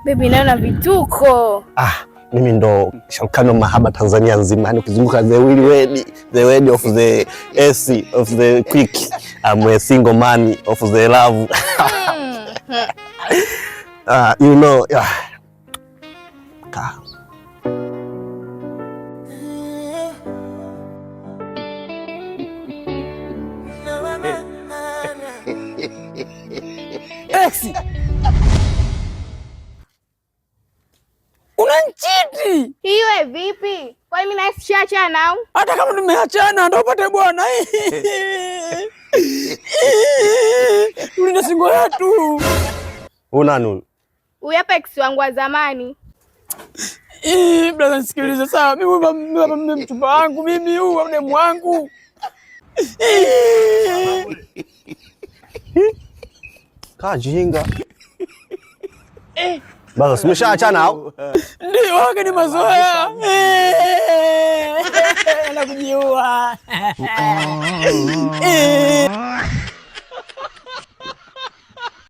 Baby naona vituko. Mimi ndo Shalkano mahaba Tanzania nzima. Yaani ukizunguka the word of the S of the quick. I'm a single man of the love. You know, Exi. Unanchiti. Hiyo vipi? Kwa mimi na siachana au? Hata kama tumeachana ndio upate bwana. Tulinda singo yetu. Una nini? Huyu hapa ex wangu wa zamani. Brother nisikilize sawa. Mimi mchumba wangu mimi huyu demu wangu. Kajinga. Baba, simeshaachana au? Ndio wake ni mazoea. Anakujiua.